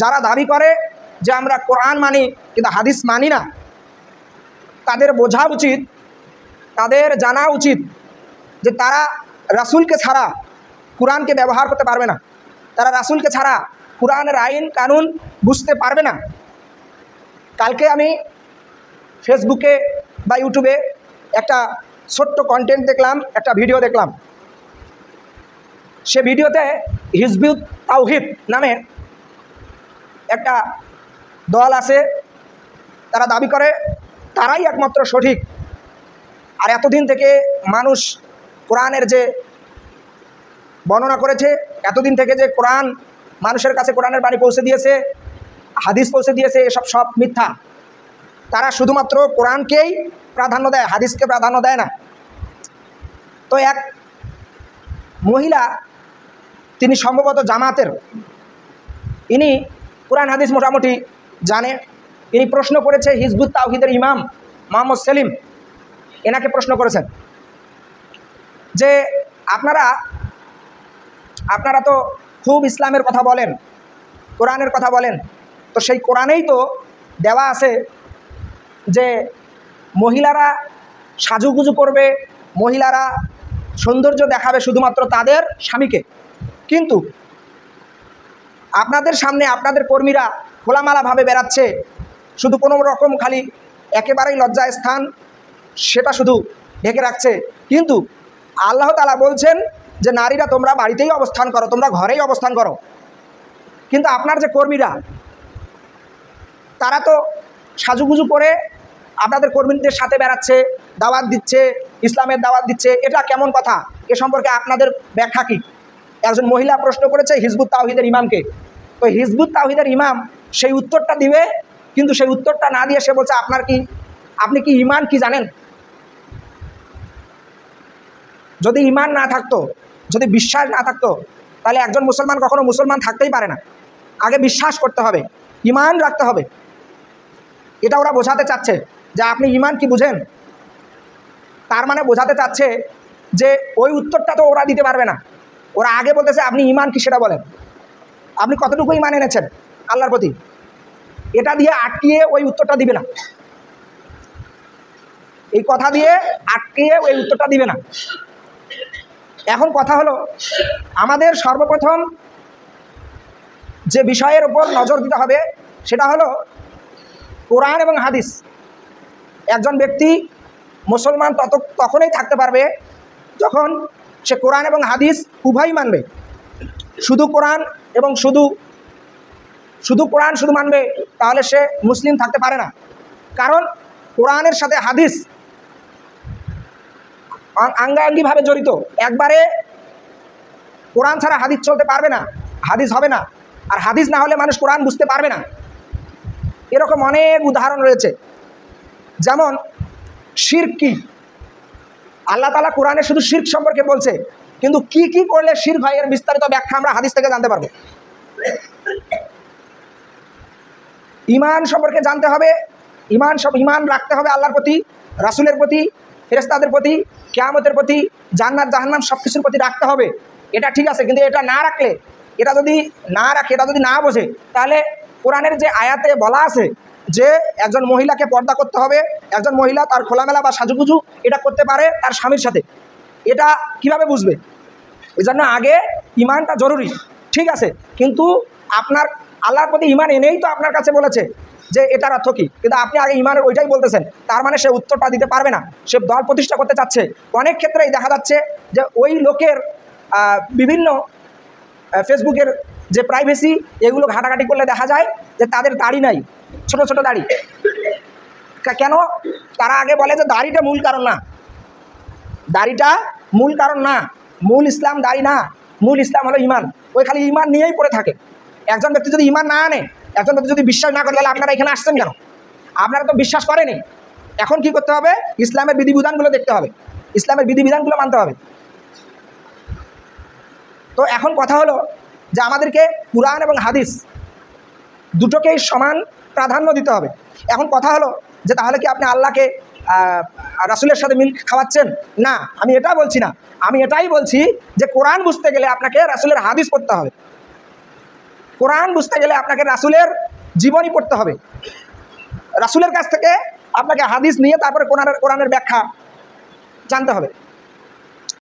যারা দাবি করে যে আমরা কোরআন মানি কিন্তু হাদিস মানি না, তাদের বোঝা উচিত, তাদের জানা উচিত যে তারা রাসূলকে ছাড়া কোরআনকে ব্যবহার করতে পারবে না, তারা রাসূলকে ছাড়া কোরআনের আইন কানুন বুঝতে পারবে না। কালকে আমি ফেসবুকে বা ইউটিউবে একটা ছোট্ট কন্টেন্ট দেখলাম, একটা ভিডিও দেখলাম। সে ভিডিওতে হিজবুত তাওহীদ নামে একটা দল আছে, তারা দাবি করে তারাই একমাত্র সঠিক। আর এতদিন থেকে মানুষ কোরআনের যে বর্ণনা করেছে, এতদিন থেকে যে কোরআন মানুষের কাছে কোরআনের বাণী পৌঁছে দিয়েছে, হাদিস পৌঁছে দিয়েছে, এসব সব মিথ্যা। তারা শুধুমাত্র কোরআনকেই প্রাধান্য দেয়, হাদিসকে প্রাধান্য দেয় না। তো এক মহিলা, তিনি সম্ভবত জামাতের, ইনি কোরআন হাদিস মোটামুটি জানে। ইনি প্রশ্ন করেছে হিজবুত তাওহীদের ইমাম মোহাম্মদ সেলিম, এনাকে প্রশ্ন করেছেন যে আপনারা তো খুব ইসলামের কথা বলেন, কোরআনের কথা বলেন, তো সেই কোরআনেই তো দেওয়া আছে যে মহিলারা সাজুগুজু করবে, মহিলারা সৌন্দর্য দেখাবে শুধুমাত্র তাদের স্বামীকে, কিন্তু আপনাদের সামনে আপনাদের কর্মীরা খোলামেলাভাবে বেড়াচ্ছে, শুধু কোনো রকম খালি একেবারেই লজ্জায় স্থান সেটা শুধু ঢেকে রাখছে। কিন্তু আল্লাহ তাআলা বলছেন যে নারীরা তোমরা বাড়িতেই অবস্থান করো, তোমরা ঘরেই অবস্থান করো, কিন্তু আপনার যে কর্মীরা তারা তো সাজুগুজু করে আপনাদের কর্মীদের সাথে বেড়াচ্ছে, দাওয়াত দিচ্ছে, ইসলামের দাওয়াত দিচ্ছে, এটা কেমন কথা? এ সম্পর্কে আপনাদের ব্যাখ্যা কী? একজন মহিলা প্রশ্ন করেছে হিজবুত তাওহীদের ইমামকে। তো হিজবুত তাওহীদের ইমাম সেই উত্তরটা দিবে, কিন্তু সেই উত্তরটা না দিয়ে সে বলছে আপনি কি ইমান কি জানেন? যদি ইমান না থাকতো, যদি বিশ্বাস না থাকতো, তাহলে একজন মুসলমান কখনো মুসলমান থাকতেই পারে না। আগে বিশ্বাস করতে হবে, ইমান রাখতে হবে। এটা ওরা বোঝাতে চাচ্ছে যে আপনি ইমান কি বুঝেন, তার মানে বোঝাতে চাচ্ছে যে ওই উত্তরটা তো ওরা দিতে পারবে না। ওরা আগে বলতেছে আপনি ইমান কি সেটা বলেন, আপনি কতটুকু ইমান এনেছেন আল্লাহর প্রতি, এটা দিয়ে আটকিয়ে ওই উত্তরটা দিবে না, এই কথা দিয়ে আটকিয়ে ওই উত্তরটা দিবে না। এখন কথা হলো, আমাদের সর্বপ্রথম যে বিষয়ের উপর নজর দিতে হবে সেটা হলো কোরআন এবং হাদিস। একজন ব্যক্তি মুসলমান তখনই থাকতে পারবে যখন সে কোরআন এবং হাদিস উভয়ই মানবে। শুধু কোরআন এবং শুধু কোরআন শুধু মানবে তাহলে সে মুসলিম থাকতে পারে না। কারণ কোরআনের সাথে হাদিস আঙ্গাঙ্গিভাবে জড়িত। একবারে কোরআন ছাড়া হাদিস চলতে পারবে না, হাদিস হবে না। আর হাদিস না হলে মানুষ কোরআন বুঝতে পারবে না। এরকম অনেক উদাহরণ রয়েছে। যেমন শিরক কি, আল্লাহ তাআলা কোরআনে শুধু শিরক সম্পর্কে বলছে, কিন্তু কি কি করলে শিরক হয় এর বিস্তারিত ব্যাখ্যা আমরা হাদিস থেকে জানতে পারবো। ইমান সম্পর্কে জানতে হবে, ইমান রাখতে হবে আল্লাহর প্রতি, রাসূলের প্রতি, ফেরেশতাদের প্রতি, কিয়ামতের প্রতি, জান্নাত জাহান্নাম সব কিছুর প্রতি রাখতে হবে। এটা ঠিক আছে, কিন্তু এটা না রাখলে, এটা যদি না বোঝে, তাহলে কোরআনের যে আয়াতে বলা আছে যে একজন মহিলাকে পর্দা করতে হবে, একজন মহিলা তার খোলামেলা বা সাজুগুজু এটা করতে পারে তার স্বামীর সাথে, এটা কিভাবে বুঝবে? এই জন্য আগে ইমানটা জরুরি, ঠিক আছে, কিন্তু আপনার আল্লাহর প্রতি ইমান এনেই তো আপনার কাছে বলেছে যে এটার অর্থ কী, কিন্তু আপনি আগে ইমানের ওইটাই বলতেছেন, তার মানে সে উত্তরটা দিতে পারবে না, সে দল প্রতিষ্ঠা করতে চাচ্ছে। অনেক ক্ষেত্রেই দেখা যাচ্ছে যে ওই লোকের বিভিন্ন ফেসবুকের যে প্রাইভেসি, এগুলো ঘাটাঘাটি করলে দেখা যায় যে তাদের দাড়ি নাই, ছোট ছোট দাড়ি। কেন? তারা আগে বলে যে দাড়িটা মূল কারণ না, দাড়িটা মূল কারণ না, মূল ইসলাম দাড়ি না, মূল ইসলাম হলো ইমান। ওই খালি ইমান নিয়েই পড়ে থাকে। একজন ব্যক্তি যদি ইমান না আনে, একজন ব্যক্তি যদি বিশ্বাস না করে, তাহলে আপনারা এখানে আসছেন কেন? আপনারা তো বিশ্বাস করেনি। এখন কি করতে হবে? ইসলামের বিধিবিধানগুলো দেখতে হবে, ইসলামের বিধিবিধানগুলো মানতে হবে। তো এখন কথা হলো যে আমাদেরকে কুরআন এবং হাদিস দুটোকেই সমান প্রাধান্য দিতে হবে। এখন কথা হলো যে তাহলে কি আপনি আল্লাহকে রাসূলের সাথে মিল খাওয়াচ্ছেন? না, আমি এটা বলছি না। আমি এটাই বলছি যে কোরআন বুঝতে গেলে আপনাকে রাসূলের হাদিস পড়তে হবে। কোরআন বুঝতে গেলে আপনাকে রাসূলের জীবনী পড়তে হবে, রাসূলের কাছ থেকে আপনাকে হাদিস নিয়ে তারপরে কোরআনের ব্যাখ্যা জানতে হবে।